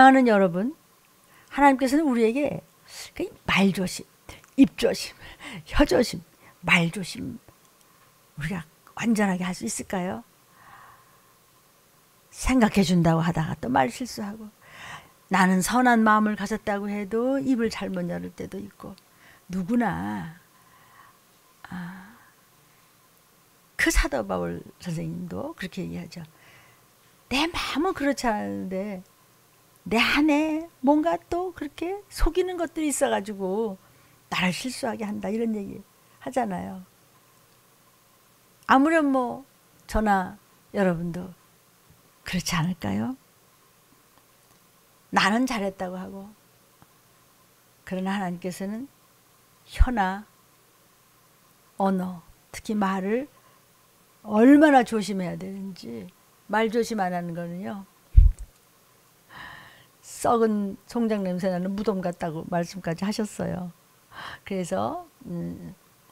사랑하는 여러분, 하나님께서는 우리에게 말조심, 입조심, 혀조심, 말조심 우리가 완전하게 할 수 있을까요? 생각해 준다고 하다가 또 말 실수하고, 나는 선한 마음을 가졌다고 해도 입을 잘못 열을 때도 있고, 누구나 그 사도 바울 선생님도 그렇게 얘기하죠. 내 마음은 그렇지 않은데 내 안에 뭔가 또 그렇게 속이는 것들이 있어가지고 나를 실수하게 한다, 이런 얘기 하잖아요. 아무렴 뭐 저나 여러분도 그렇지 않을까요? 나는 잘했다고 하고, 그러나 하나님께서는 혀나 언어, 특히 말을 얼마나 조심해야 되는지, 말 조심 안 하는 거는요, 썩은 송장 냄새 나는 무덤 같다고 말씀까지 하셨어요. 그래서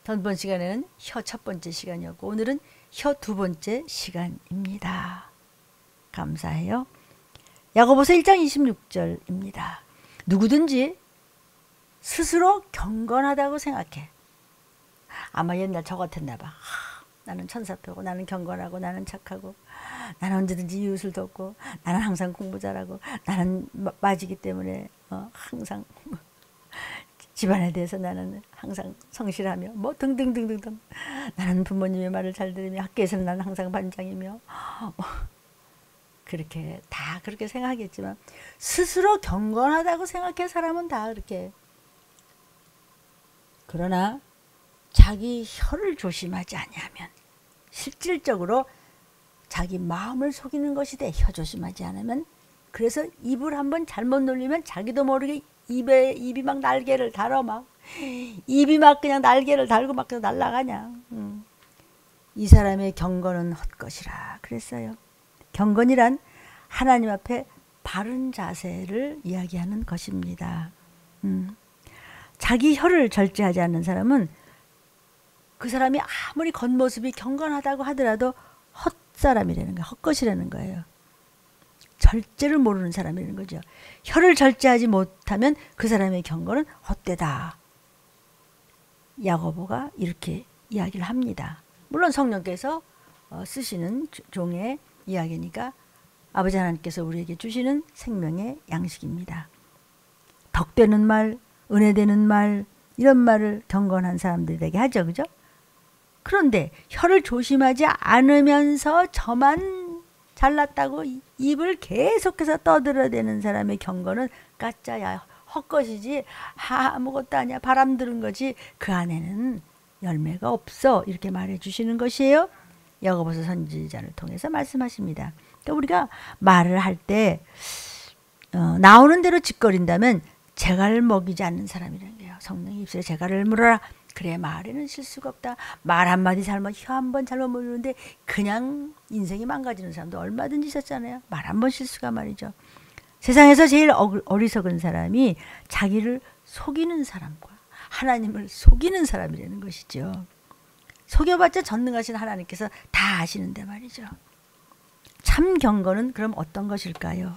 전번 시간에는 혀 첫 번째 시간이었고, 오늘은 혀 두 번째 시간입니다. 감사해요. 야고보서 1장 26절입니다. 누구든지 스스로 경건하다고 생각해. 아마 옛날 저 같았나 봐. 나는 천사표고, 나는 경건하고, 나는 착하고, 나는 언제든지 이웃을 돕고, 나는 항상 공부 잘하고, 나는 맞이기 때문에 항상 집안에 대해서 나는 항상 성실하며, 뭐 등등등등등. 나는 부모님의 말을 잘 들으며, 학교에서는 나는 항상 반장이며, 그렇게 다 그렇게 생각하겠지만, 스스로 경건하다고 생각해 사람은 다 그렇게. 그러나 자기 혀를 조심하지 아니하면 실질적으로 자기 마음을 속이는 것이 돼. 혀 조심하지 않으면. 그래서 입을 한번 잘못 놀리면 자기도 모르게 입이 막 날개를 달아, 막 입이 막 그냥 날개를 달고 막 날아가냐. 이 사람의 경건은 헛것이라 그랬어요. 경건이란 하나님 앞에 바른 자세를 이야기하는 것입니다. 자기 혀를 절제하지 않는 사람은 그 사람이 아무리 겉모습이 경건하다고 하더라도 헛사람이라는 거예요. 헛것이라는 거예요. 절제를 모르는 사람이라는 거죠. 혀를 절제하지 못하면 그 사람의 경건은 헛되다. 야고보가 이렇게 이야기를 합니다. 물론 성령께서 쓰시는 종의 이야기니까 아버지 하나님께서 우리에게 주시는 생명의 양식입니다. 덕되는 말, 은혜되는 말, 이런 말을 경건한 사람들에게 하죠. 그죠? 그런데 혀를 조심하지 않으면서 저만 잘났다고 입을 계속해서 떠들어대는 사람의 경건은 가짜야, 헛것이지, 아무것도 아니야, 바람 드는 거지, 그 안에는 열매가 없어, 이렇게 말해 주시는 것이에요. 야고보서 선지자를 통해서 말씀하십니다. 그러니까 우리가 말을 할 때 나오는 대로 짓거린다면 재갈을 먹이지 않는 사람이라는 거예요. 성령의 입술에 재갈을 물어라. 그래 말에는 실수가 없다. 말 한마디 잘못, 혀 한 번 잘못 물는데 그냥 인생이 망가지는 사람도 얼마든지 있었잖아요. 말 한 번 실수가 말이죠. 세상에서 제일 어리석은 사람이 자기를 속이는 사람과 하나님을 속이는 사람이라는 것이죠. 속여봤자 전능하신 하나님께서 다 아시는데 말이죠. 참 경건은 그럼 어떤 것일까요?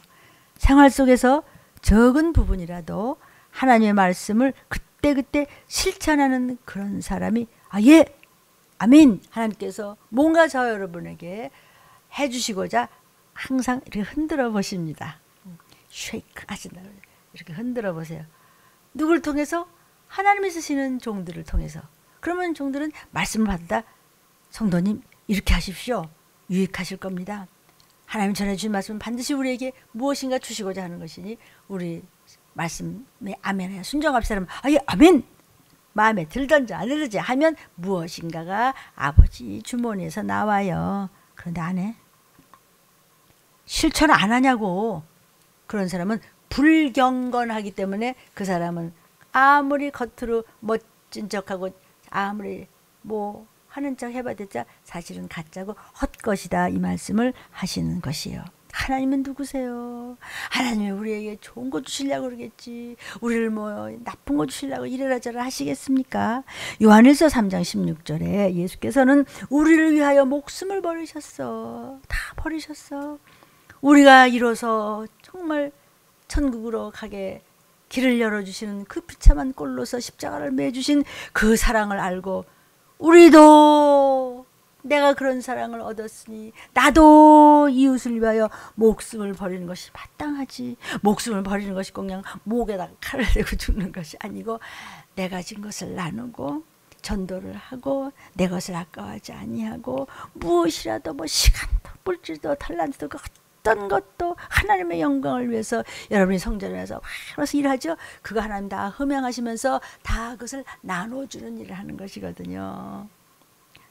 생활 속에서 적은 부분이라도 하나님의 말씀을 그때그때 실천하는 그런 사람이, 예, 아멘, 하나님께서 뭔가 저 여러분에게 해주시고자 항상 이렇게 흔들어 보십니다. 쉐이크 하신다. 이렇게 흔들어 보세요. 누굴 통해서? 하나님이 쓰시는 종들을 통해서. 그러면 종들은 말씀을 받다, 성도님 이렇게 하십시오, 유익하실 겁니다. 하나님 전해주신 말씀은 반드시 우리에게 무엇인가 주시고자 하는 것이니 우리 말씀에 아멘해야 순종합시다. 예, 아멘, 마음에 들던지 안 들던지 하면 무엇인가가 아버지 주머니에서 나와요. 그런데 안 해. 실천 안 하냐고. 그런 사람은 불경건하기 때문에 그 사람은 아무리 겉으로 멋진 척하고 아무리 뭐 하는 척 해봐댔자 사실은 가짜고 헛것이다, 이 말씀을 하시는 것이에요. 하나님은 누구세요? 하나님이 우리에게 좋은 거 주시려고 그러겠지, 우리를 뭐 나쁜 거 주시려고 이래라 저래라 하시겠습니까? 요한일서 3장 16절에 예수께서는 우리를 위하여 목숨을 버리셨어. 다 버리셨어. 우리가 이뤄서 정말 천국으로 가게 길을 열어주시는 그 비참한 꼴로서 십자가를 매주신 그 사랑을 알고 우리도 내가 그런 사랑을 얻었으니 나도 이웃을 위하여 목숨을 버리는 것이 마땅하지. 목숨을 버리는 것이 그냥 목에다가 칼을 대고 죽는 것이 아니고 내가 진 것을 나누고 전도를 하고 내 것을 아까워하지 아니하고 무엇이라도 뭐 시간도 물질도 talent도 그 어떤 것도 하나님의 영광을 위해서 여러분이 성전에 와서 그래서 일하죠. 그거 하나님 다 흠양하시면서 다 그것을 나눠주는 일을 하는 것이거든요.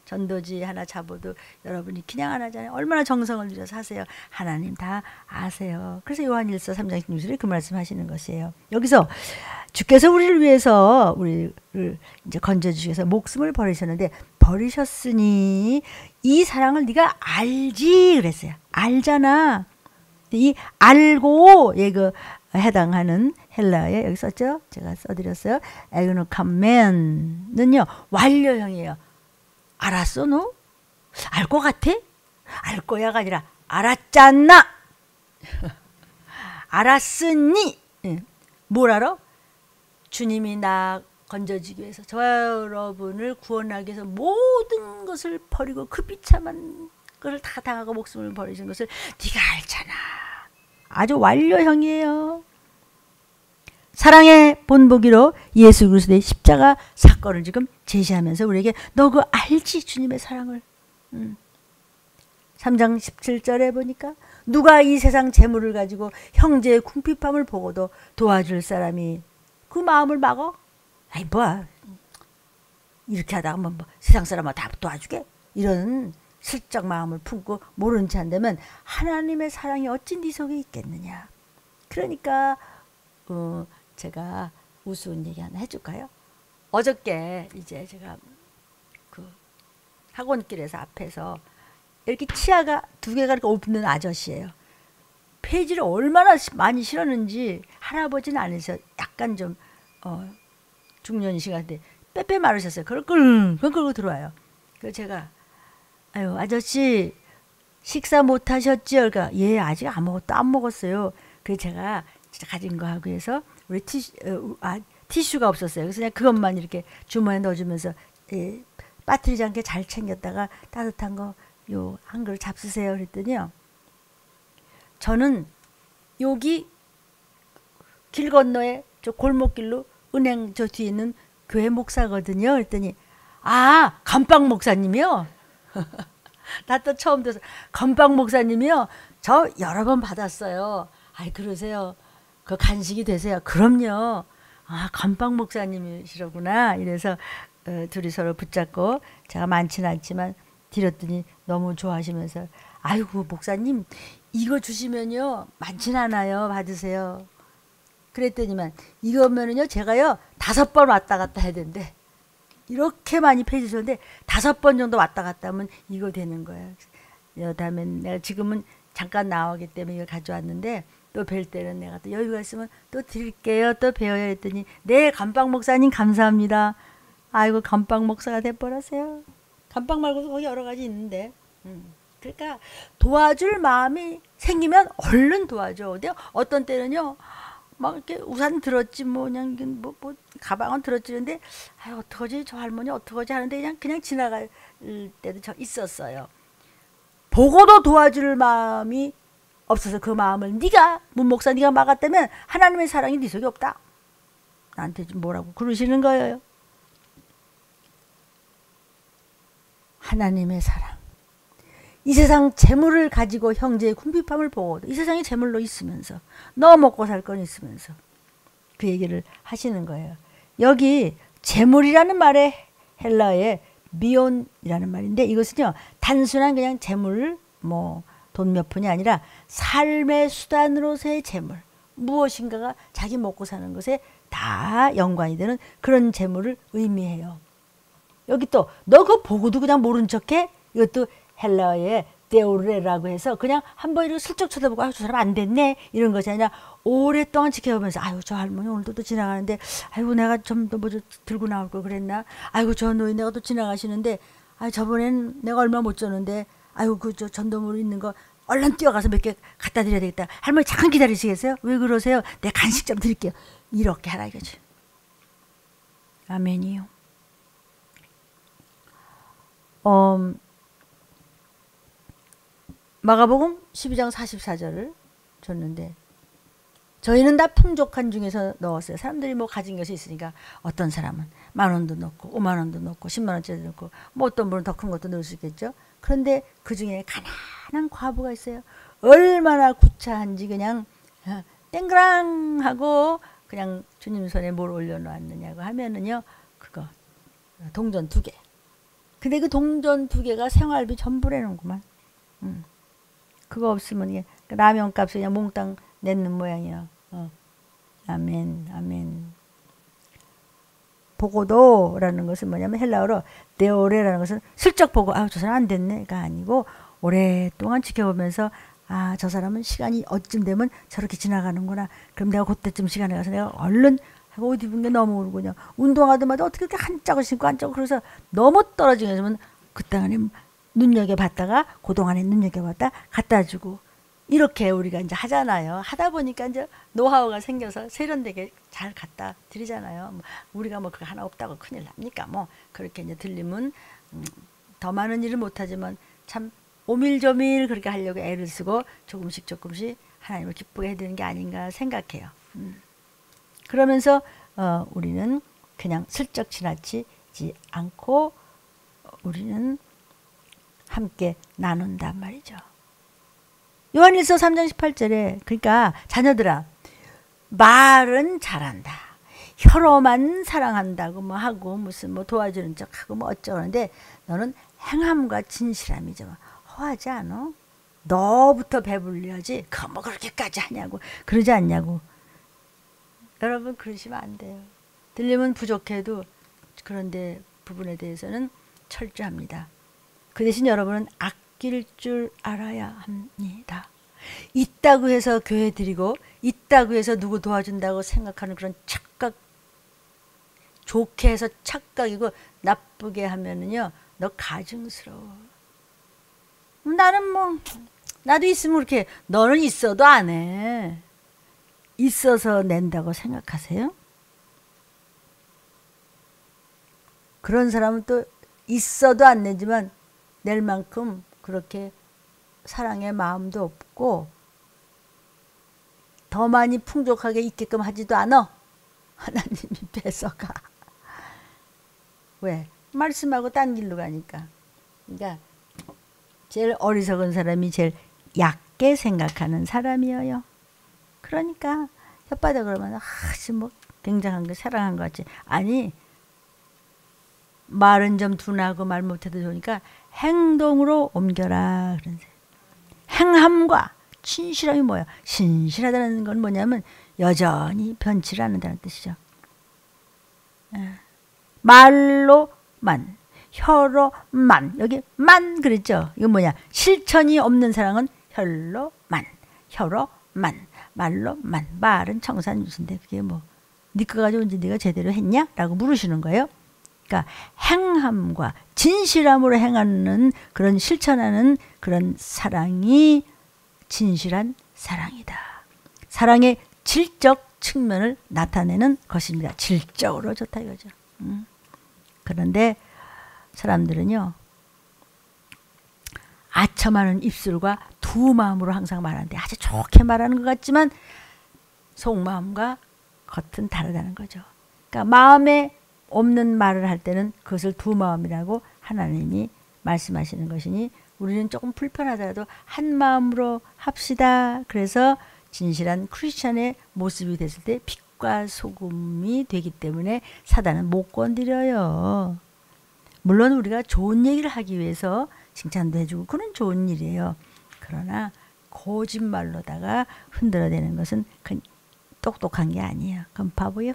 전도지 하나 잡아도 여러분이 그냥 안 하잖아요. 얼마나 정성을 들여서 하세요. 하나님 다 아세요. 그래서 요한일서 3장 16절에 그 말씀하시는 것이에요. 여기서 주께서 우리를 위해서 우리를 이제 건져주시기 위해서 목숨을 버리셨는데 버리셨으니 이 사랑을 네가 알지 그랬어요. 알잖아. 이 알고에 그 해당하는 헬라어에 여기 썼죠. 제가 써드렸어요. 에그노카멘은요 완료형이에요. 알았어 너? 알 것 같아? 알 거야가 아니라 알았잖아. 알았으니 뭘 알아? 주님이 나 건져주기 위해서 저 여러분을 구원하기 위해서 모든 것을 버리고 그 비참한 것을 다 당하고 목숨을 버리신 것을 네가 알잖아. 아주 완료형이에요. 사랑의 본보기로 예수 그리스도의 십자가 사건을 지금 제시하면서 우리에게 너 그거 알지 주님의 사랑을. 3장 17절에 보니까 누가 이 세상 재물을 가지고 형제의 궁핍함을 보고도 도와줄 사람이 그 마음을 막어? 아이 뭐야 이렇게 하다가 뭐 세상 사람은 다 도와주게? 이런 슬쩍 마음을 품고 모른 채 한다면 하나님의 사랑이 어찌 네 속에 있겠느냐. 그러니까 제가 우스운 얘기 하나 해줄까요? 어저께 이제 제가 그 학원길에서 앞에서 이렇게 치아가 두 개가 이렇게 없는 아저씨예요. 페이지를 얼마나 많이 실었는지 할아버지는 아니셔. 약간 좀 중년이시간데 빼빼 마르셨어요. 그걸 끌고 들어와요. 그래서 제가 아유 아저씨 식사 못 하셨지요? 그러니까 예 아직 아무것도 안 먹었어요. 그래서 제가 진짜 가진 거 하고 해서 우리 티슈가 없었어요. 그래서 그냥 그것만 이렇게 주머니에 넣어주면서 빠뜨리지 않게 잘 챙겼다가 따뜻한 거 요 한 그릇 잡수세요. 그랬더니요. 저는 여기 길 건너에 저 골목길로 은행 저 뒤에 있는 교회 목사거든요. 그랬더니 아 감방 목사님이요? 나 또 처음 들어서 감방 목사님이요? 저 여러 번 받았어요. 아이 그러세요? 그 간식이 되세요? 그럼요. 아 감방 목사님이시로구나. 이래서 둘이 서로 붙잡고 제가 많지는 않지만 드렸더니 너무 좋아하시면서 아이고 목사님 이거 주시면요 많지는 않아요. 받으세요. 그랬더니만 이거면은요 제가요 5번 왔다 갔다 해야 되는데 이렇게 많이 페이지 줬는데 5번 정도 왔다 갔다 하면 이거 되는 거예요. 다음에 내가 지금은 잠깐 나오기 때문에 이걸 가져왔는데 또 뵐 때는 내가 또 여유가 있으면 또 드릴게요. 또 배워야 했더니 네 감방 목사님 감사합니다. 아이고 감방 목사가 돼버렸어요. 감방 말고도 거기 여러 가지 있는데 그러니까 도와줄 마음이 생기면 얼른 도와줘. 근데 어떤 때는요 막 이렇게 우산 들었지 뭐 그냥 뭐 가방은 들었지 근데 아유 어떡하지 저 할머니 어떡하지 하는데 그냥 지나갈 때도 저 있었어요. 보고도 도와줄 마음이 없어서 그 마음을 네가 문목사 네가 막았다면 하나님의 사랑이 네 속에 없다. 나한테 좀 뭐라고 그러시는 거예요. 하나님의 사랑. 이 세상 재물을 가지고 형제의 궁핍함을 보고도 이 세상에 재물로 있으면서 너 먹고 살 건 있으면서 그 얘기를 하시는 거예요. 여기 재물이라는 말에 헬라어에 미온이라는 말인데 이것은요 단순한 그냥 재물 뭐 돈 몇 푼이 아니라 삶의 수단으로서의 재물 무엇인가가 자기 먹고 사는 것에 다 연관이 되는 그런 재물을 의미해요. 여기 또 너 그거 보고도 그냥 모른 척해? 이것도 헬라어의 데오레라고 해서 그냥 한번 이렇게 슬쩍 쳐다보고 아유 저 사람 안 됐네 이런 것이 아니라 오랫동안 지켜보면서 아유 저 할머니 오늘도 또 지나가는데 아이고 내가 좀 더 뭐 들고 나올 걸 그랬나 아이고 저 노인 내가 또 지나가시는데 아유 저번엔 내가 얼마 못 줬는데 아유 그 저 전도물 있는 거 얼른 뛰어가서 몇 개 갖다 드려야 되겠다. 할머니 잠깐 기다리시겠어요? 왜 그러세요? 내가 간식 좀 드릴게요. 이렇게 하라 이거지. 아멘이요. 마가복음 12장 44절을 줬는데 저희는 다 풍족한 중에서 넣었어요. 사람들이 뭐 가진 것이 있으니까 어떤 사람은 10,000원도 넣고 50,000원도 넣고 10만원짜리 넣고 뭐 어떤 분은 더 큰 것도 넣을 수 있겠죠. 그런데 그 중에 가난한 과부가 있어요. 얼마나 구차한지 그냥 땡그랑 하고 그냥 주님 손에 뭘 올려놓았느냐고 하면은요. 그거 동전 2개. 근데 그 동전 2개가 생활비 전부라는구만. 그거 없으면 이게 라면 값을 그냥 몽땅 냈는 모양이에요. 아멘, 아멘. 보고도라는 것은 뭐냐면 헬라어로 데오레라는 것은 슬쩍 보고 저 사람 안 됐네가 아니고 오랫동안 지켜보면서 저 사람은 시간이 어쯤 되면 저렇게 지나가는구나. 그럼 내가 그때쯤 시간에 가서 내가 얼른 하고 옷 입은 게 너무 오르군요. 운동하다마다 어떻게 이렇게 한 짝을 신고 한 짝을 그래서 너무 떨어지면 그땅에 눈여겨봤다가 그동안에 눈여겨봤다 갖다 주고 이렇게 우리가 이제 하잖아요. 하다 보니까 이제 노하우가 생겨서 세련되게 잘 갖다 드리잖아요. 우리가 뭐 그거 하나 없다고 큰일 납니까? 뭐 그렇게 이제 들리면 더 많은 일을 못하지만 참 오밀조밀 그렇게 하려고 애를 쓰고 조금씩 조금씩 하나님을 기쁘게 해드리는 게 아닌가 생각해요. 그러면서 우리는 그냥 슬쩍 지나치지 않고 우리는 함께 나눈단 말이죠. 요한일서 3장 18절에 그러니까 자녀들아 말은 잘한다. 혀로만 사랑한다고 뭐 하고 무슨 뭐 도와주는 척하고 뭐 어쩌는데 너는 행함과 진실함이죠. 허하지 않아? 너부터 배불려야지. 그거 뭐 그렇게까지 하냐고 그러지 않냐고. 여러분 그러시면 안 돼요. 들리면 부족해도 그런데 부분에 대해서는 철저합니다. 그 대신 여러분은 아낄 줄 알아야 합니다. 있다고 해서 교회 드리고 있다고 해서 누구 도와준다고 생각하는 그런 착각, 좋게 해서 착각이고 나쁘게 하면은요 너 가증스러워. 나는 뭐 나도 있으면 그렇게 너는 있어도 안 해. 있어서 낸다고 생각하세요? 그런 사람은 또 있어도 안 내지만 낼 만큼 그렇게 사랑의 마음도 없고 더 많이 풍족하게 있게끔 하지도 않아. 하나님이 뺏어가. 왜? 말씀하고 딴 길로 가니까. 그러니까 제일 어리석은 사람이 제일 얕게 생각하는 사람이에요. 그러니까 혓바닥 그러면 뭐 굉장한 거 사랑한 것 같지. 아니 말은 좀 둔하고 말 못해도 좋으니까 행동으로 옮겨라. 그런 행함과 진실함이 뭐야? 신실하다는 건 뭐냐면 여전히 변치를 않는다는 뜻이죠. 말로만, 혀로만. 여기 만 그랬죠? 이건 뭐냐? 실천이 없는 사랑은 혀로만, 혀로만, 말로만. 말은 청산유수인데 그게 뭐 네 거 가지고 이제 네가 제대로 했냐? 라고 물으시는 거예요. 그러니까 행함과 진실함으로 행하는 그런 실천하는 그런 사랑이 진실한 사랑이다. 사랑의 질적 측면을 나타내는 것입니다. 질적으로 좋다 이거죠. 그런데 사람들은요. 아첨하는 입술과 두 마음으로 항상 말하는데 아주 좋게 말하는 것 같지만 속마음과 겉은 다르다는 거죠. 그러니까 마음에 없는 말을 할 때는 그것을 두 마음이라고 하나님이 말씀하시는 것이니 우리는 조금 불편하더라도 한 마음으로 합시다. 그래서 진실한 크리스찬의 모습이 됐을 때 빛과 소금이 되기 때문에 사단은 못 건드려요. 물론 우리가 좋은 얘기를 하기 위해서 칭찬도 해주고 그건 좋은 일이에요. 그러나 거짓말로다가 흔들어대는 것은 똑똑한 게 아니에요. 그건 바보예요.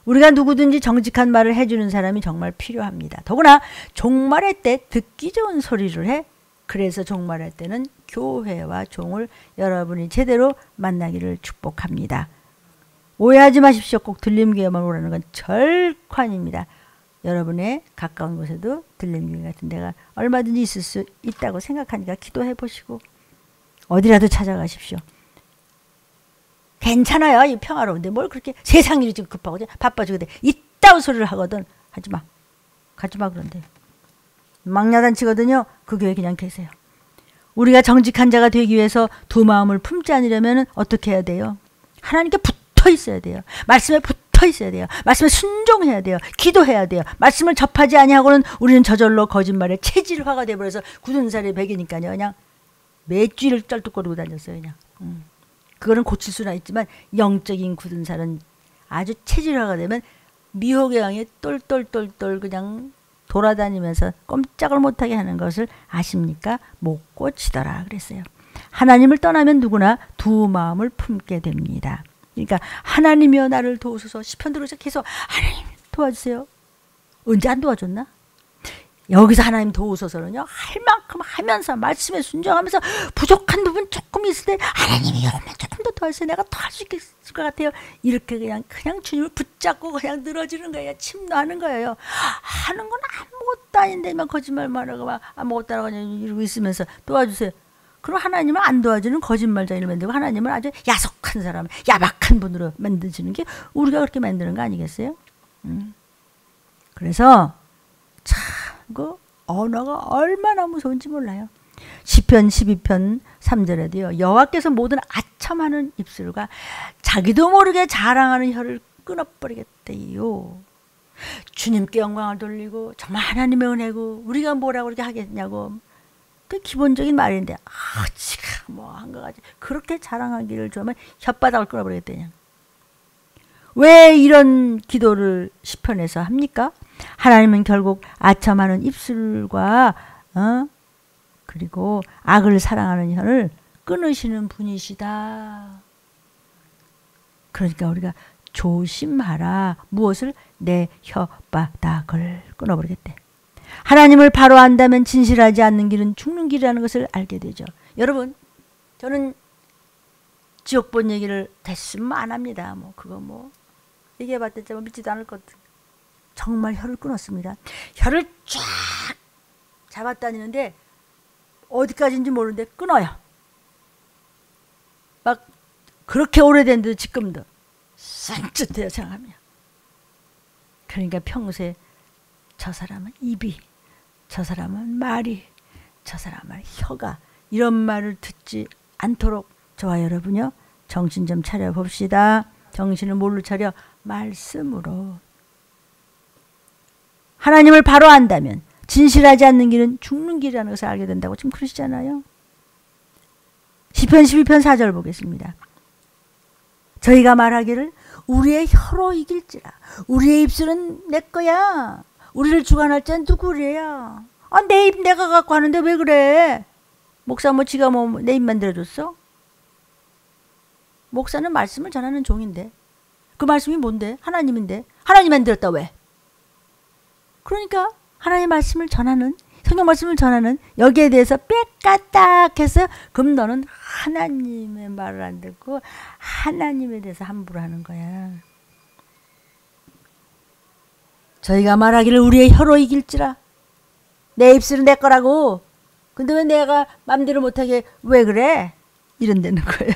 우리가 누구든지 정직한 말을 해주는 사람이 정말 필요합니다. 더구나 종말의 때 듣기 좋은 소리를 해. 그래서 종말의 때는 교회와 종을 여러분이 제대로 만나기를 축복합니다. 오해하지 마십시오. 꼭 들림교회만 오라는 건 절판입니다. 여러분의 가까운 곳에도 들림교회 같은 데가 얼마든지 있을 수 있다고 생각하니까 기도해 보시고 어디라도 찾아가십시오. 괜찮아요. 이 평화로운데 뭘 그렇게 세상 일이 지금 급하고 바빠 죽겠대. 이따위 소리를 하거든. 하지마. 가지마 그런데. 망야단치거든요. 그 교회 그냥 계세요. 우리가 정직한 자가 되기 위해서 두 마음을 품지 않으려면 어떻게 해야 돼요? 하나님께 붙어 있어야 돼요. 말씀에 붙어 있어야 돼요. 말씀에 순종해야 돼요. 기도해야 돼요. 말씀을 접하지 아니하고는 우리는 저절로 거짓말에 체질화가 돼버려서 굳은 살이 백이니까요. 그냥 매주를 쩔뚝거리고 다녔어요. 그냥. 그거는 고칠 수는 있지만 영적인 굳은 살은 아주 체질화가 되면 미혹의 왕이 똘똘똘똘 그냥 돌아다니면서 꼼짝을 못하게 하는 것을 아십니까? 못 고치더라 그랬어요. 하나님을 떠나면 누구나 두 마음을 품게 됩니다. 그러니까 하나님이여 나를 도우소서. 시편 들으셔서 계속 하나님 도와주세요. 언제 안 도와줬나? 여기서 하나님 도우소서는요, 할 만큼 하면서 말씀에 순종하면서 부족한 부분 조금 있을 때 하나님이 여러분 조금 더 도와주세요. 내가 더 할 수 있을 것 같아요. 이렇게 그냥 주님을 붙잡고 그냥 늘어지는 거예요. 침노하는 거예요. 하는 건 아무것도 아닌데만 거짓말만 하고 막 아무것도 안 하고 이러고 있으면서 도와주세요. 그럼 하나님은 안 도와주는 거짓말쟁이를 만들고 하나님은 아주 야속한 사람, 야박한 분으로 만드시는 게 우리가 그렇게 만드는 거 아니겠어요? 그래서 참 그 언어가 얼마나 무서운지 몰라요. 시편 12편 3절에도요. 여호와께서 모든 아첨하는 입술과 자기도 모르게 자랑하는 혀를 끊어버리겠대요. 주님께 영광을 돌리고 정말 하나님의 은혜고 우리가 뭐라고 그렇게 하겠냐고. 그 기본적인 말인데 지금 뭐 한 거 가지 그렇게 자랑하기를 좋아하면 혓바닥을 끊어버리겠대요. 왜 이런 기도를 시편에서 합니까? 하나님은 결국 아첨하는 입술과 그리고 악을 사랑하는 혀를 끊으시는 분이시다. 그러니까 우리가 조심하라. 무엇을? 내 혓바닥을 끊어버리겠대. 하나님을 바로 안다면 진실하지 않는 길은 죽는 길이라는 것을 알게 되죠. 여러분, 저는 지옥 본 얘기를 됐으면 안 합니다. 그거 얘기해봤자 믿지도 않을 것 같아요. 정말 혀를 끊었습니다. 혀를 쫙 잡아다니는데 어디까지인지 모르는데 끊어요. 막 그렇게 오래된데도 지금도 쌍짓해요 생각하면. 그러니까 평소에 저 사람은 입이, 저 사람은 말이, 저 사람은 혀가 이런 말을 듣지 않도록 저와 여러분요 정신 좀 차려 봅시다. 정신을 뭘로 차려? 말씀으로. 하나님을 바로 안다면 진실하지 않는 길은 죽는 길이라는 것을 알게 된다고 지금 그러시잖아요. 시편 12편 4절 보겠습니다. 저희가 말하기를 우리의 혀로 이길지라. 우리의 입술은 내 거야. 우리를 주관할 자는 누구래야. 내 입 내가 갖고 하는데 왜 그래? 목사 지가 내 입 만들어줬어? 목사는 말씀을 전하는 종인데 그 말씀이 뭔데? 하나님인데 하나님 만들었다 왜? 그러니까 하나님의 말씀을 전하는 성경 말씀을 전하는 여기에 대해서 빽까딱 그럼 너는 하나님의 말을 안 듣고 하나님에 대해서 함부로 하는 거야. 저희가 말하기를 우리의 혀로 이길지라. 내 입술은 내 거라고. 근데 왜 내가 맘대로 못하게 왜 그래? 이런다는 거예요.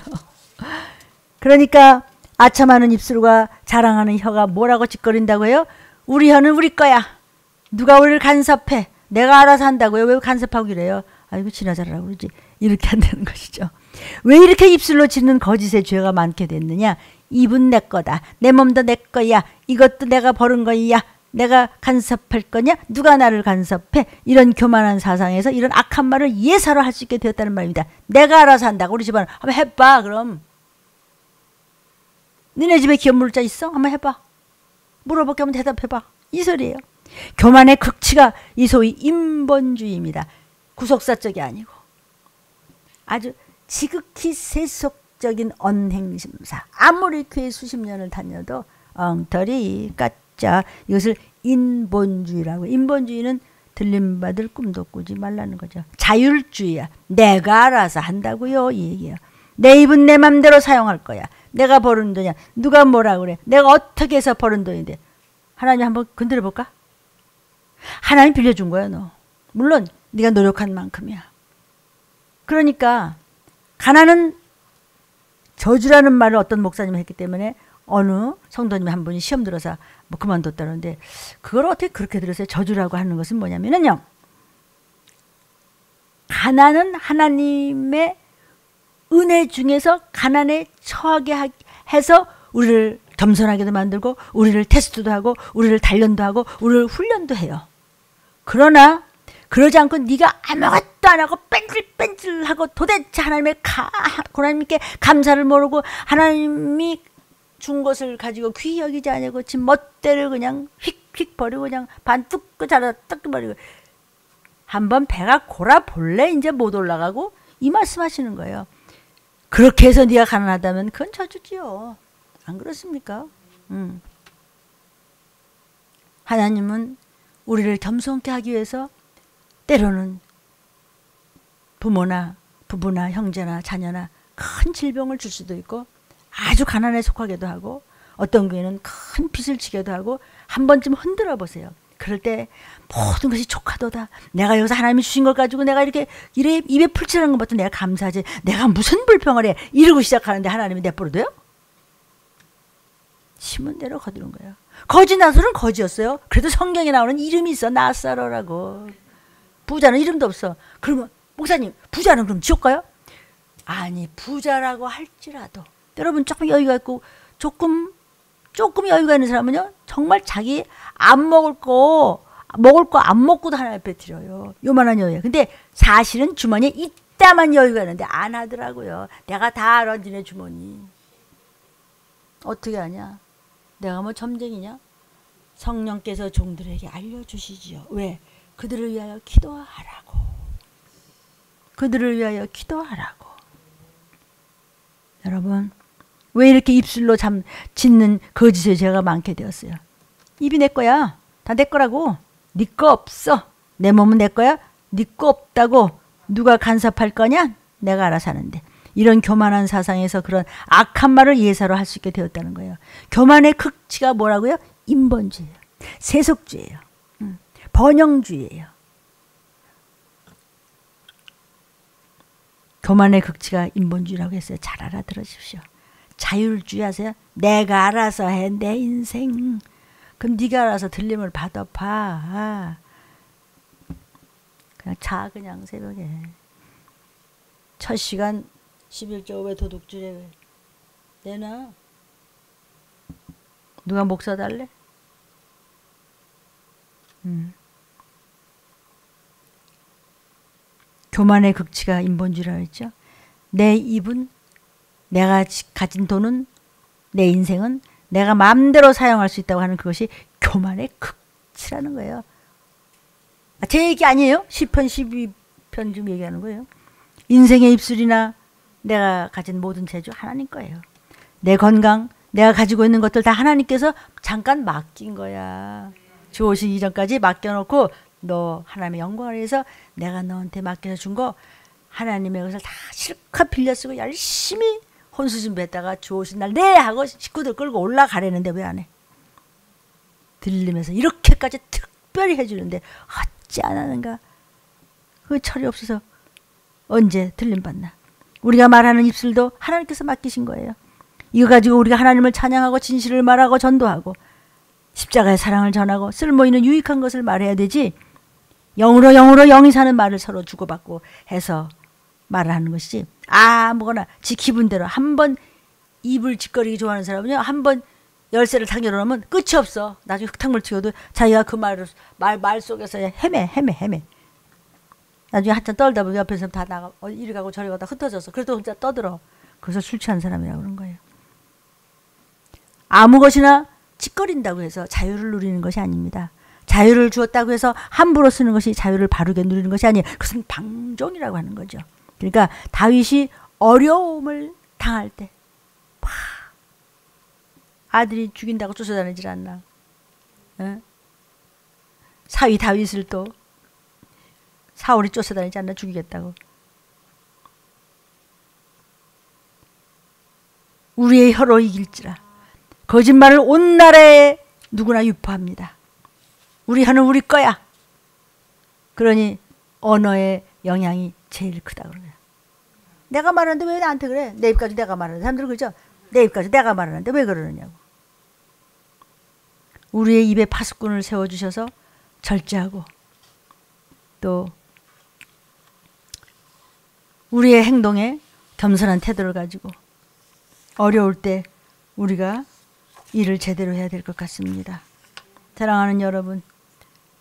그러니까 아첨하는 입술과 자랑하는 혀가 뭐라고 짓거린다고 해요? 우리 혀는 우리 거야. 누가 우리를 간섭해. 내가 알아서 한다고요. 왜 간섭하고 이래요? 아이고 지나자라고 그러지. 이렇게 한다는 것이죠. 왜 이렇게 입술로 짓는 거짓의 죄가 많게 됐느냐? 입은 내 거다. 내 몸도 내 거야. 이것도 내가 버는 거야. 내가 간섭할 거냐? 누가 나를 간섭해? 이런 교만한 사상에서 이런 악한 말을 예사로 할 수 있게 되었다는 말입니다. 내가 알아서 한다고. 우리 집안은 한번 해봐 그럼. 너네 집에 기업 물자 있어? 한번 해봐. 물어볼게 한번 대답해봐. 이 소리예요. 교만의 극치가 이 소위 인본주의입니다. 구속사적이 아니고 아주 지극히 세속적인 언행심사. 아무리 교회 수십 년을 다녀도 엉터리 까짜 이것을 인본주의라고. 인본주의는 들림받을 꿈도 꾸지 말라는 거죠. 자율주의야. 내가 알아서 한다고요 이 얘기예요. 내 입은 내 맘대로 사용할 거야. 내가 버는 돈이야. 누가 뭐라 그래. 내가 어떻게 해서 버는 돈인데. 하나님 한번 건드려 볼까? 하나님 빌려준 거야 너. 물론 네가 노력한 만큼이야. 그러니까 가난은 저주라는 말을 어떤 목사님이 했기 때문에 어느 성도님 한 분이 시험 들어서 뭐 그만뒀다는데, 그걸 어떻게 그렇게 들었어요? 저주라고 하는 것은 뭐냐면요, 가난은 하나님의 은혜 중에서 가난에 처하게 해서 우리를 겸손하게도 만들고, 우리를 테스트도 하고, 우리를 단련도 하고, 우리를 훈련도 해요. 그러나 그러지 않고 네가 아무것도 안 하고 뺀질뺀질하고 도대체 하나님께 감사를 모르고 하나님이 준 것을 가지고 귀히 여기지 아니고 지 멋대로 그냥 휙휙 버리고 그냥 반 뜯고 자라 뜯고 버리고, 한번 배가 골아 볼래 이제 못 올라가고, 이 말씀하시는 거예요. 그렇게 해서 네가 가난하다면 그건 저주지요. 안 그렇습니까? 하나님은 우리를 겸손케 하기 위해서 때로는 부모나 부부나 형제나 자녀나 큰 질병을 줄 수도 있고, 아주 가난에 속하게도 하고, 어떤 교회는 큰 빚을 지게도 하고. 한 번쯤 흔들어 보세요. 그럴 때 모든 것이 족하도다. 내가 여기서 하나님이 주신 걸 가지고 내가 이렇게 입에 풀칠하는 것부터 내가 감사하지, 내가 무슨 불평을 해, 이러고 시작하는데 하나님이 내버려둬요? 심은 대로 거두는 거예요. 거지 나솔은 거지였어요. 그래도 성경에 나오는 이름이 있어. 나사로라고. 부자는 이름도 없어. 그러면 목사님, 부자는 그럼 지옥 가요? 아니, 부자라고 할지라도 여러분 조금 여유가 있고 조금 여유가 있는 사람은요, 정말 자기 안 먹을 거 안 먹고도 하나님 앞에 드려요. 요만한 여유예요. 근데 사실은 주머니에 이따만 여유가 있는데 안 하더라고요. 내가 다 알아, 니네 주머니. 어떻게 하냐? 내가 뭐 점쟁이냐? 성령께서 종들에게 알려주시지요. 왜? 그들을 위하여 기도하라고. 그들을 위하여 기도하라고. 여러분, 왜 이렇게 입술로 짓는 거짓의 죄가 많게 되었어요? 입이 내 거야. 다 내 거라고. 네 거 없어. 내 몸은 내 거야. 네 거 없다고 누가 간섭할 거냐? 내가 알아서 하는데. 이런 교만한 사상에서 그런 악한 말을 예사로 할 수 있게 되었다는 거예요. 교만의 극치가 뭐라고요? 인본주의예요. 세속주의예요. 번영주의예요. 교만의 극치가 인본주의라고 했어요. 잘 알아들으십시오. 자율주의 하세요. 내가 알아서 해, 내 인생. 그럼 네가 알아서 들림을 받아봐. 그냥 자, 그냥 새벽에. 첫 시간 11조 왜 도둑질해? 내놔. 누가 목사 달래? 교만의 극치가 인본주의라고 했죠. 내 입은, 내가 가진 돈은, 내 인생은 내가 마음대로 사용할 수 있다고 하는 그것이 교만의 극치라는 거예요. 제 얘기 아니에요. 10편 12편 좀 얘기하는 거예요. 인생의 입술이나 내가 가진 모든 재주 하나님 거예요. 내 건강, 내가 가지고 있는 것들 다 하나님께서 잠깐 맡긴 거야. 주 오시기 전까지 맡겨놓고, 너 하나님의 영광을 위해서 내가 너한테 맡겨서 준 거 하나님의 것을 다 실컷 빌려 쓰고 열심히 혼수 준비했다가 주 오신 날 네 하고 식구들 끌고 올라가려는데 왜 안 해? 들리면서 이렇게까지 특별히 해주는데 어찌 안 하는가? 그 철이 없어서 언제 들림 받나? 우리가 말하는 입술도 하나님께서 맡기신 거예요. 이거 가지고 우리가 하나님을 찬양하고 진실을 말하고 전도하고 십자가의 사랑을 전하고 쓸모있는 유익한 것을 말해야 되지, 영으로 영이 사는 말을 서로 주고받고 해서 말을 하는 것이지, 아무거나 지 기분대로 한번 입을 짓거리기 좋아하는 사람은요, 한번 열쇠를 탁 열어놓으면 끝이 없어. 나중에 흙탕물 튀어도 자기가 그 말 속에서 헤매. 나중에 한참 떨다 보면 옆에서 다 나가, 이리 가고 저리 가다 흩어져서 그래도 혼자 떠들어. 그래서 술 취한 사람이라고 그런 거예요. 아무 것이나 짓거린다고 해서 자유를 누리는 것이 아닙니다. 자유를 주었다고 해서 함부로 쓰는 것이 자유를 바르게 누리는 것이 아니에요. 그것은 방종이라고 하는 거죠. 그러니까 다윗이 어려움을 당할 때 아들이 죽인다고 쫓아다니질 않나. 사위 다윗을 또 사울이 쫓아다니지 않나, 죽이겠다고. 우리의 혀로 이길지라. 거짓말을 온 나라에 누구나 유포합니다. 우리 혀는 우리 거야. 그러니 언어의 영향이 제일 크다 그러네요. 내가 말하는데 왜 나한테 그래? 내 입 가지고 내가 말하는데. 사람들 그죠? 내 입 가지고 내가 말하는데 왜 그러느냐고. 우리의 입에 파수꾼을 세워주셔서 절제하고 또 우리의 행동에 겸손한 태도를 가지고 어려울 때 우리가 일을 제대로 해야 될 것 같습니다. 사랑하는 여러분,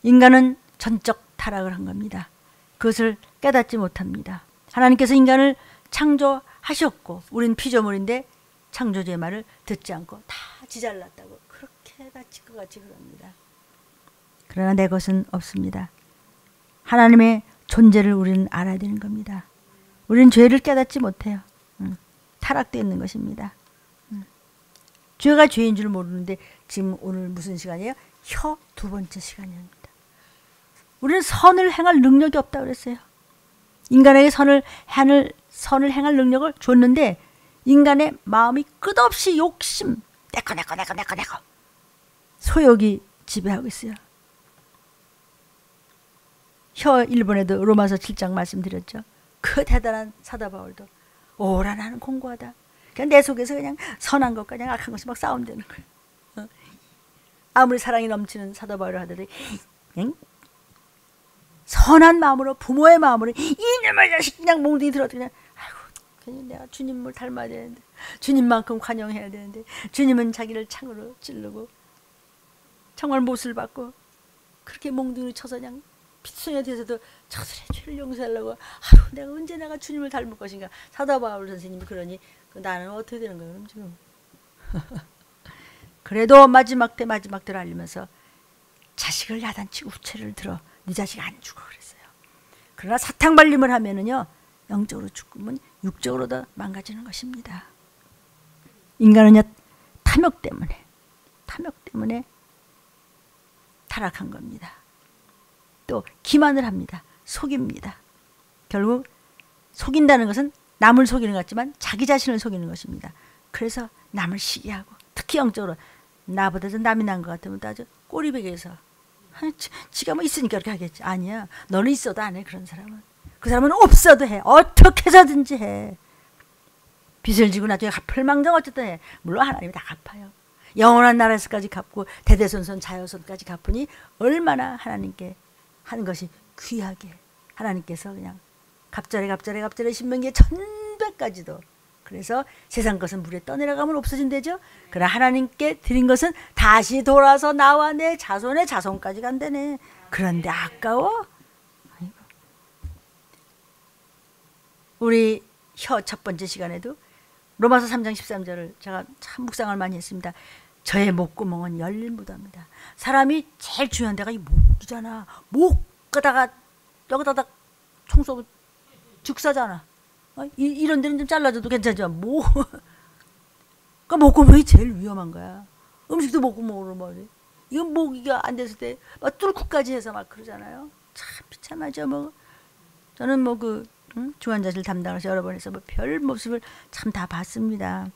인간은 전적 타락을 한 겁니다. 그것을 깨닫지 못합니다. 하나님께서 인간을 창조하셨고 우린 피조물인데 창조주의 말을 듣지 않고 다 지잘났다고 그렇게 다칠 것 같이 그럽니다. 그러나 내 것은 없습니다. 하나님의 존재를 우리는 알아야 되는 겁니다. 우리는 죄를 깨닫지 못해요. 타락되어 있는 것입니다. 죄가 죄인 줄 모르는데 지금 오늘 무슨 시간이에요? 혀 두 번째 시간입니다. 우리는 선을 행할 능력이 없다고 그랬어요. 인간에게 선을 행할 능력을 줬는데 인간의 마음이 끝없이 욕심, 내꺼 소욕이 지배하고 있어요. 혀 1번에도 로마서 7장 말씀드렸죠. 그 대단한 사도 바울도 오라 나는 공고하다. 그냥 내 속에서 그냥 선한 것과 그냥 악한 것이 막 싸움되는 거예요. 아무리 사랑이 넘치는 사도 바울을 하더라도 선한 마음으로 부모의 마음으로 이놈의 자식 그냥 몽둥이 들어도 그냥 아이고 그냥 내가 주님을 닮아야 되는데 주님만큼 관용해야 되는데 주님은 자기를 창으로 찌르고 정말 못을 받고 그렇게 몽둥이를 쳐서 그냥 피투성이가 돼서도 저들의 죄를 용서하려고 아유 내가 언제 내가 주님을 닮을 것인가. 사도 바울 선생님이 그러니 나는 어떻게 되는 거예요 그럼 지금. 그래도 마지막 때를 알리면서 자식을 야단치고 우체를 들어 네 자식 안 죽어 그랬어요. 그러나 사탕 발림을 하면은요 영적으로 죽으면 육적으로도 망가지는 것입니다. 인간은요 탐욕 때문에 타락한 겁니다. 또 기만을 합니다. 속입니다. 결국 속인다는 것은 남을 속이는 것 같지만 자기 자신을 속이는 것입니다. 그래서 남을 시기하고 특히 영적으로 나보다 더 남이 난 것 같으면 아주 꼬리배기에서 지가 뭐 있으니까 그렇게 하겠지. 아니야. 너는 있어도 안 해. 그런 사람은. 그 사람은 없어도 해. 어떻게 해서든지 해. 빚을 지고 나중에 갚을망정 어쨌든 해. 물론 하나님이 다 갚아요. 영원한 나라에서까지 갚고 대대손손 자여손까지 갚으니 얼마나 하나님께 하는 것이 귀하게 하나님께서 그냥 갑절에 신명기에 1000배까지도 그래서 세상 것은 물에 떠내려가면 없어진대죠. 그러나 하나님께 드린 것은 다시 돌아서 나와 내 자손의 자손까지 간다네. 그런데 아까워? 아이고. 우리 혀 첫 번째 시간에도 로마서 3장 13절을 제가 참 묵상을 많이 했습니다. 저의 목구멍은 열린 무덤이다. 사람이 제일 중요한 데가 이 목이잖아. 목 끄다가 여기다가 청소하면 즉사잖아. 이런 데는 좀 잘라줘도 괜찮지만 그 목구멍이 제일 위험한 거야. 음식도 목구멍으로 말해. 이건 모기가 안 됐을 때 막 뚫고까지 해서 막 그러잖아요. 참 비참하죠. 뭐 저는 중환자실 담당해서 여러 번 해서 별 모습을 참 다 봤습니다.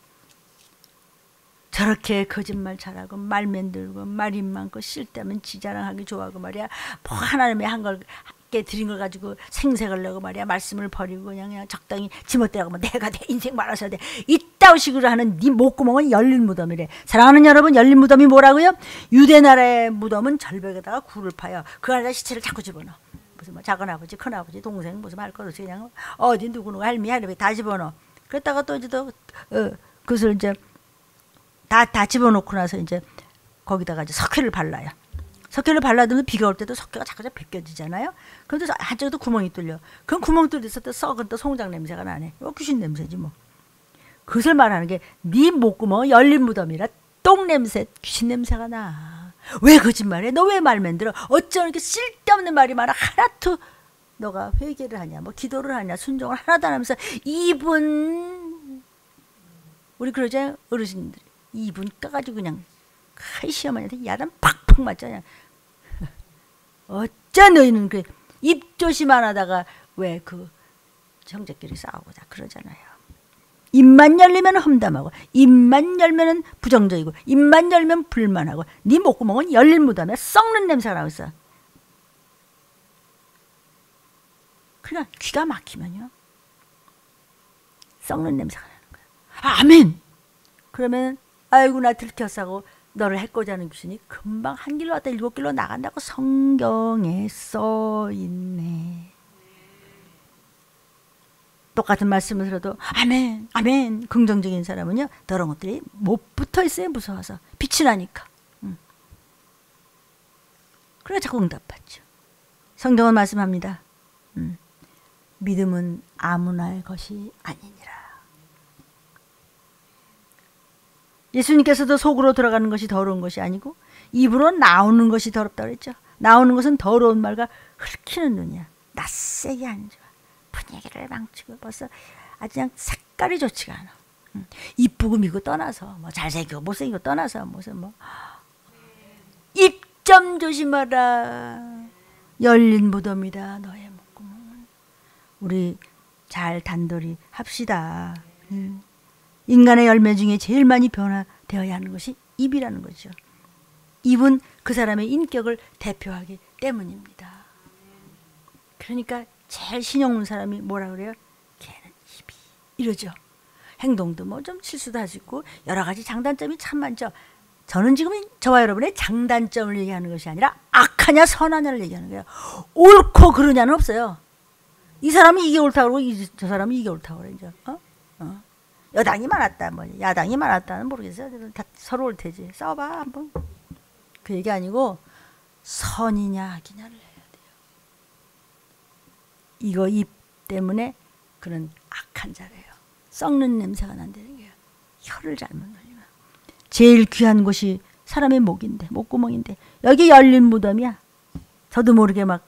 저렇게 거짓말 잘하고 말 만들고 말이 많고 쓸데없는 지자랑하기 좋아하고 말이야. 뭐 하나님의 한 걸 드린 걸 가지고 생색을 내고 말이야. 말씀을 버리고 그냥 적당히 지멋대로 하고 내가 내 인생 말아서야 돼. 이따위 식으로 하는 네 목구멍은 열린 무덤이래. 사랑하는 여러분, 열린 무덤이 뭐라고요? 유대 나라의 무덤은 절벽에다가 굴을 파요. 그 안에다 시체를 자꾸 집어넣어. 무슨 뭐 작은아버지, 큰아버지, 동생 무슨 할 것 없이 그냥 어디 누구 할미 할아버지 다 집어넣어. 그랬다가 또 이제 그것을 이제 다 집어넣고 나서 이제 거기다가 이제 석회를 발라요. 석회를 발라두면 비가 올 때도 석회가 자꾸 벗겨지잖아요. 그런데 한쪽에도 구멍이 뚫려. 그럼 구멍 뚫려서 또 썩은 또 송장 냄새가 나네. 귀신 냄새지 뭐. 그것을 말하는 게 네 목구멍 열린 무덤이라 똥 냄새, 귀신 냄새가 나. 왜 거짓말해? 너 왜 말 만들어? 어쩜 이렇게 쓸데없는 말이 많아? 하나도 너가 회개를 하냐, 뭐 기도를 하냐, 순종을 하나도 안 하면서 이분 우리 그러잖아요. 어르신들이 이분 까가지고 그냥 시어머니한테 야단 팍팍 맞잖아요. 어쩌 너희는 그 입조심 안 하다가 왜 그 형제끼리 싸우고자 그러잖아요. 입만 열리면 험담하고 입만 열면 부정적이고 입만 열면 불만하고 네 목구멍은 열린 무덤에 썩는 냄새가 나고 있어. 그러니까 귀가 막히면요. 썩는 냄새가 나는 거야. 아멘. 그러면 아이고 나 들켰어 너를 해코자 하는 귀신이 금방 한 길로 왔다 7길로 나간다고 성경에 써있네. 똑같은 말씀을 들어도 아멘 아멘 긍정적인 사람은요 더러운 것들이 못 붙어있어요. 무서워서 빛이 나니까. 그래 자꾸 응답받죠. 성경은 말씀합니다. 믿음은 아무나의 것이 아니니라. 예수님께서도 속으로 들어가는 것이 더러운 것이 아니고 입으로 나오는 것이 더럽다고 그랬죠. 나오는 것은 더러운 말과 헐키는 눈이야. 낯세게 안 좋아. 분위기를 망치고 벌써 아주 그냥 색깔이 좋지가 않아. 이쁘고 미고 떠나서 뭐 잘생기고 못생기고 떠나서 무슨 뭐 입 좀 조심하라. 열린 무덤이다 너의 목구멍은. 우리 잘 단돌이 합시다. 인간의 열매 중에 제일 많이 변화되어야 하는 것이 입이라는 거죠. 입은 그 사람의 인격을 대표하기 때문입니다. 그러니까 제일 신용 없는 사람이 뭐라 그래요? 걔는 입이 이러죠. 행동도 뭐 좀 실수도 할 수 있고 여러 가지 장단점이 참 많죠. 저는 지금 저와 여러분의 장단점을 얘기하는 것이 아니라 악하냐 선하냐를 얘기하는 거예요. 옳고 그르냐는 없어요. 이 사람이 이게 옳다고 그러고 저 사람이 이게 옳다고 그러죠. 여당이 많았다, 뭐 야당이 많았다는 모르겠어요. 다 서로 올 테지. 싸워봐 한번. 그 얘기 아니고 선이냐 악이냐를 해야 돼요. 이거 입 때문에 그런 악한 자래요. 썩는 냄새가 난다는 거예요. 혀를 잘못 놀리면. 제일 귀한 곳이 사람의 목인데, 목구멍인데 여기 열린 무덤이야. 저도 모르게 막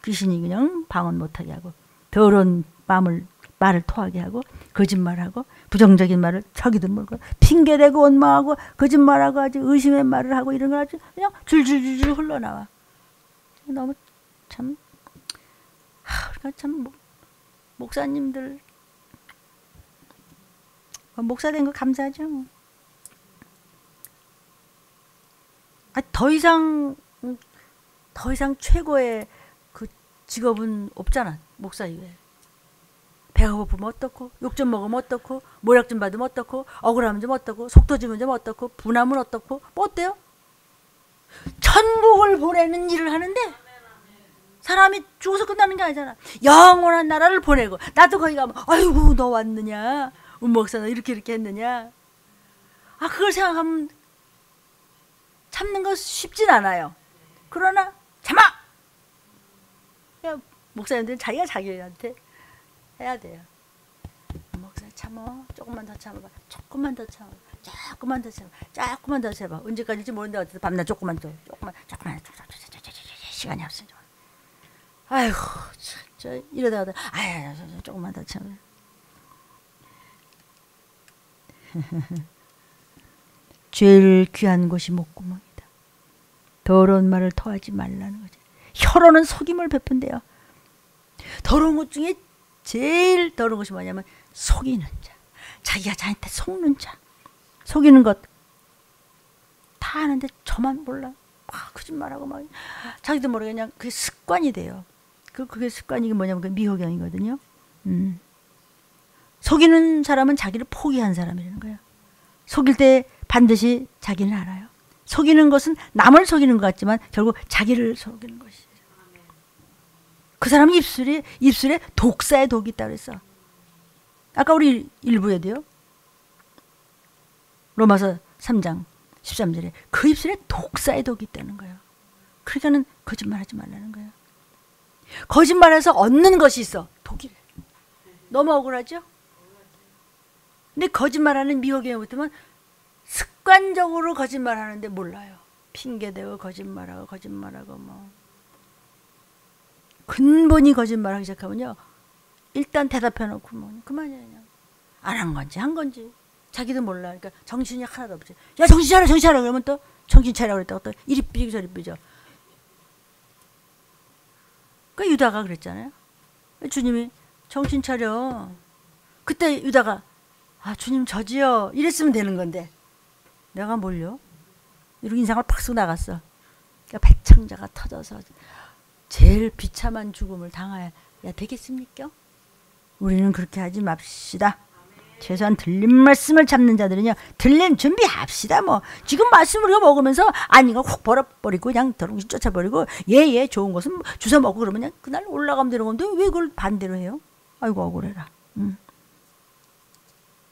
귀신이 그냥 방언 못하게 하고 더러운 말을 토하게 하고 거짓말하고 부정적인 말을 저기도 모르고 핑계대고 원망하고 거짓말하고 아주 의심의 말을 하고 이런 걸 아주 그냥 줄줄줄줄 흘러나와. 너무 참 우리가 참 목사님들 목사 된 거 감사하죠. 더 이상 최고의 그 직업은 없잖아. 목사 이외에. 배가 고프면 어떻고, 욕 좀 먹으면 어떻고, 모략 좀 받으면 어떻고, 억울하면 좀 어떻고, 속 터지면 좀 어떻고, 분하면 어떻고, 뭐 어때요? 천국을 보내는 일을 하는데 사람이 죽어서 끝나는 게 아니잖아. 영원한 나라를 보내고 나도 거기 가면 아이고 너 왔느냐, 목사 너 이렇게 했느냐. 그걸 생각하면 참는 거 쉽진 않아요. 그러나 참아. 목사님들은 자기가 자기한테 해야 돼요. 목사 참어. 조금만 더 참아봐. 조금만 더 참아. 조금만 더 참아. 조금만 더 참아. 언제까지인지 모르는데 어쨌든 밤낮 조금만 시간이 없어. 아이고 저 이러다가 조금만 더 참아. 제일 귀한 곳이 목구멍이다. 더러운 말을 토하지 말라는 거지. 혀로는 속임을 베푼대요. 더러운 것 중에 제일 더러운 것이 뭐냐면 속이는 자. 자기가 자기한테 속는 자. 속이는 것 다 아는데 저만 몰라. 막 거짓말하고 막 자기도 모르게 그냥 그게 습관이 돼요. 그게 습관이 뭐냐면 그 미호경이거든요. 속이는 사람은 자기를 포기한 사람이라는 거예요. 속일 때 반드시 자기는 알아요. 속이는 것은 남을 속이는 것 같지만 결국 자기를 속이는 것이죠. 그 사람 입술에 독사의 독이 있다고 그랬어. 아까 우리 일부에도요. 로마서 3장 13절에 그 입술에 독사의 독이 있다는 거예요. 그러니까는 거짓말하지 말라는 거예요. 거짓말해서 얻는 것이 있어. 독이래. 너무 억울하죠? 근데 거짓말하는 미혹에 붙으면 습관적으로 거짓말하는데 몰라요. 핑계대고 거짓말하고 뭐 근본이 거짓말하기 시작하면요. 일단 대답해놓고 뭐 그만이야 그냥. 안 한 건지 한 건지 자기도 몰라. 그러니까 정신이 하나도 없지. 야 정신 차려 그러면 또 정신 차려 그랬다가 또 이리 삐지고 저리 삐져. 그 유다가 그랬잖아요. 주님이 정신 차려. 그때 유다가 주님 저지요 이랬으면 되는 건데 내가 뭘요? 이러고 인상을 팍 쓰고 나갔어. 그러니까 배창자가 터져서 제일 비참한 죽음을 당해야 되겠습니까? 우리는 그렇게 하지 맙시다. 최소한 들린 말씀을 잡는 자들은요, 들린 준비합시다. 뭐 지금 말씀 우리가 먹으면서 아닌 거 훅 버려버리고 그냥 더러운 쫓아버리고 얘 좋은 것은 주워 먹고 그러면 그냥 그날 올라가면 되는 건데 왜 그걸 반대로 해요? 아이고 억울해라.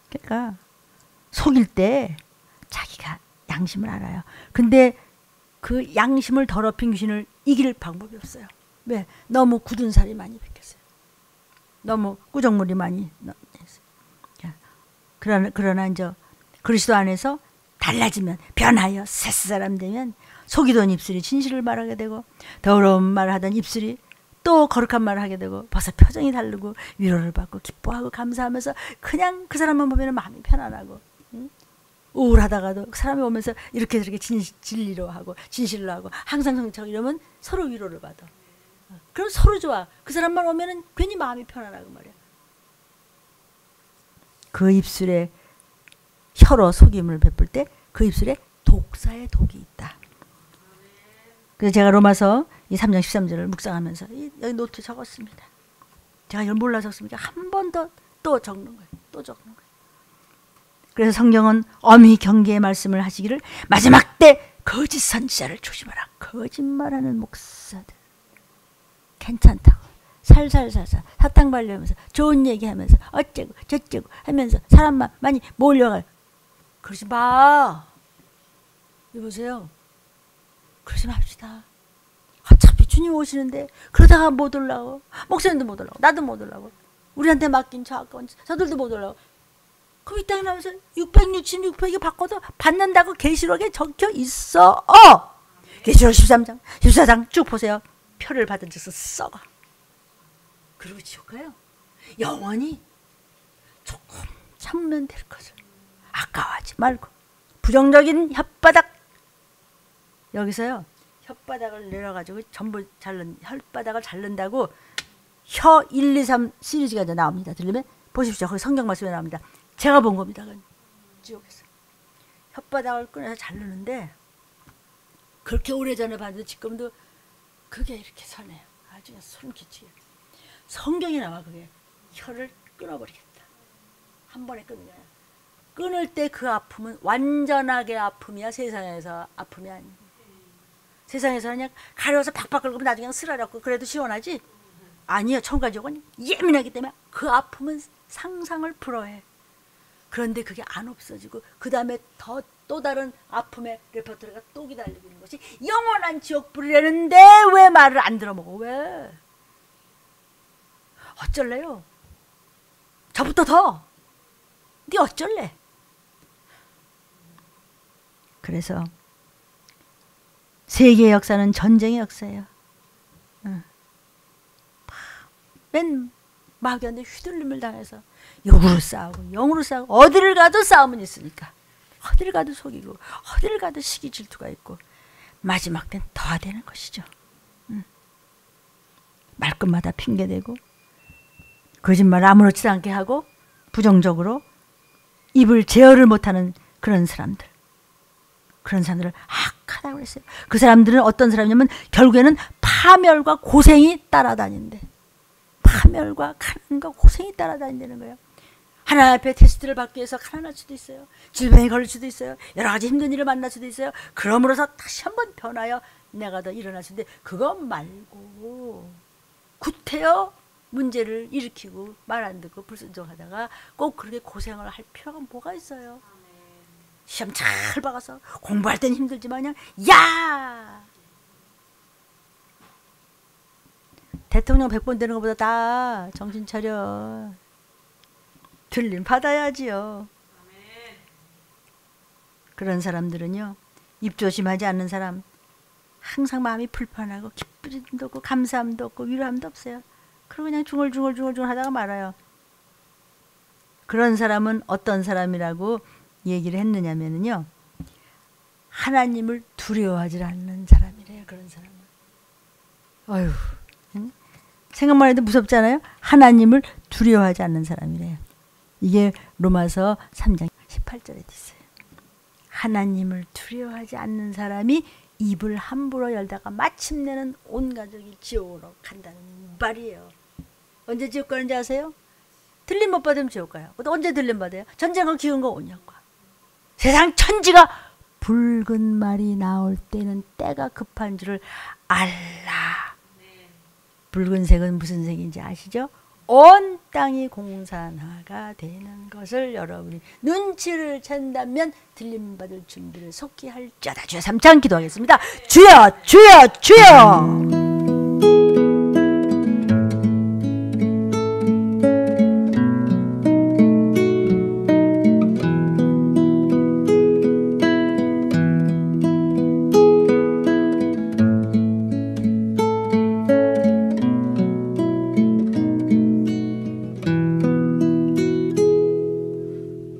그러니까 속일 때 자기가 양심을 알아요. 근데 그 양심을 더럽힌 귀신을 이길 방법이 없어요. 왜? 너무 굳은 살이 많이 베꼈어요. 너무 꾸정물이 많이 넣었어요. 그러나 이제 그리스도 안에서 달라지면, 변하여 새 사람 되면 속이던 입술이 진실을 말하게 되고 더러운 말을 하던 입술이 또 거룩한 말을 하게 되고 벌써 표정이 다르고 위로를 받고 기뻐하고 감사하면서 그냥 그 사람만 보면 마음이 편안하고, 우울하다가도 그 사람이 오면서 이렇게 저렇게 진리로 하고 진실로 하고 항상 성찰하고 이러면 서로 위로를 받아. 그럼 서로 좋아. 그 사람만 오면은 괜히 마음이 편안하고 말이야. 그 입술에 혀로 속임을 베풀 때 그 입술에 독사의 독이 있다. 그래서 제가 로마서 이 3장 13절을 묵상하면서 여기 노트 적었습니다. 제가 이걸 몰라 적습니까? 한 번 더 또 적는 거예요. 또 적는 거예요. 그래서 성경은 엄히 경계의 말씀을 하시기를 마지막 때 거짓 선지자를 조심하라. 거짓말하는 목사들 괜찮다고 살살살살 사탕 발려면서 좋은 얘기하면서 어째고 저째고 하면서 사람만 많이 몰려가요. 그러지 마. 여보세요. 그러지 맙시다. 어차피 주님 오시는데 그러다가 못 올라고, 목사님도 못 올라고, 나도 못 올라고, 우리한테 맡긴 저 아까운 저들도 못 올라고. 그럼 이 땅에 나오면서 666회 바꿔도 받는다고 계시록에 적혀 있어. 계시록 13장 14장 쭉 보세요. 표를 받은 즉슨 썩어. 그리고 지옥 가요. 영원히 조금 참으면 될 것을 아까워하지 말고. 부정적인 혓바닥, 여기서요 혓바닥을 내려가지고 전부 혓바닥을 자른다고 혀 1, 2, 3 시리즈가 이제 나옵니다. 들리면 보십시오. 거기 성경 말씀에 나옵니다. 제가 본 겁니다. 지옥에서 혓바닥을 끊어서 자르는데 그렇게 오래전에 봤는데 지금도 그게 이렇게 선해요. 아주 손기치게. 성경에 나와. 그게 혀를 끊어버리겠다. 한 번에 끊는 거야. 끊을 때 그 아픔은 완전하게 아픔이야. 세상에서 아픔이 아니야. 세상에서 그냥 가려워서 팍팍 긁으면 나중에 쓰라렸고 그래도 시원하지? 아니요. 천가지옥은 예민하기 때문에 그 아픔은 상상을 불허해. 그런데 그게 안 없어지고 그 다음에 또 다른 아픔의 레퍼토리가 또 기다리고 있는 것이 영원한 지옥불이라는데 왜 말을 안 들어먹어? 왜? 어쩔래요? 저부터 더. 네 어쩔래? 그래서 세계의 역사는 전쟁의 역사예요. 맨 마귀한테 휘둘림을 당해서 육으로 싸우고 영으로 싸우고 어디를 가도 싸움은 있으니까 어디를 가도 속이고 어디를 가도 시기 질투가 있고 마지막 땐 더 되는 것이죠. 말끝마다 핑계대고 거짓말 아무렇지도 않게 하고 부정적으로 입을 제어를 못하는 그런 사람들. 그런 사람들을 악하다고 그랬어요. 그 사람들은 어떤 사람이냐면 결국에는 파멸과 고생이 따라다닌대. 파멸과 가난과 고생이 따라다닌다는 거예요. 하나님 앞에 테스트를 받기 위해서 가난할 수도 있어요. 질병에 걸릴 수도 있어요. 여러 가지 힘든 일을 만날 수도 있어요. 그러므로서 다시 한번 변하여 내가 더 일어날 수 있는데 그거 말고 구태여 문제를 일으키고 말 안 듣고 불순종하다가 꼭 그렇게 고생을 할 필요가 뭐가 있어요. 시험 잘 봐서 공부할 땐 힘들지만 그냥 야! 대통령 100번 되는 것보다 다 정신 차려. 들림 받아야지요. 그런 사람들은요. 입 조심하지 않는 사람 항상 마음이 불편하고 기쁨도 없고 감사함도 없고 위로함도 없어요. 그리고 그냥 중얼중얼 하다가 말아요. 그런 사람은 어떤 사람이라고 얘기를 했느냐면요. 하나님을 두려워하지 않는 사람이래요. 그런 사람은. 어휴, 생각만 해도 무섭잖아요. 하나님을 두려워하지 않는 사람이래요. 이게 로마서 3장 18절에 있어요. 하나님을 두려워하지 않는 사람이 입을 함부로 열다가 마침내는 온 가족이 지옥으로 간다는 말이에요. 언제 지옥 가는지 아세요? 들림 못 받으면 지옥 가요. 언제 들림 받아요? 전쟁과 기근과 온역과. 세상 천지가 붉은 말이 나올 때는 때가 급한 줄을 알라. 붉은색은 무슨 색인지 아시죠? 온 땅이 공산화가 되는 것을 여러분이 눈치를 챈다면 들림받을 준비를 속히 할지어다. 주여 3장 기도하겠습니다. 주여 주여 주여.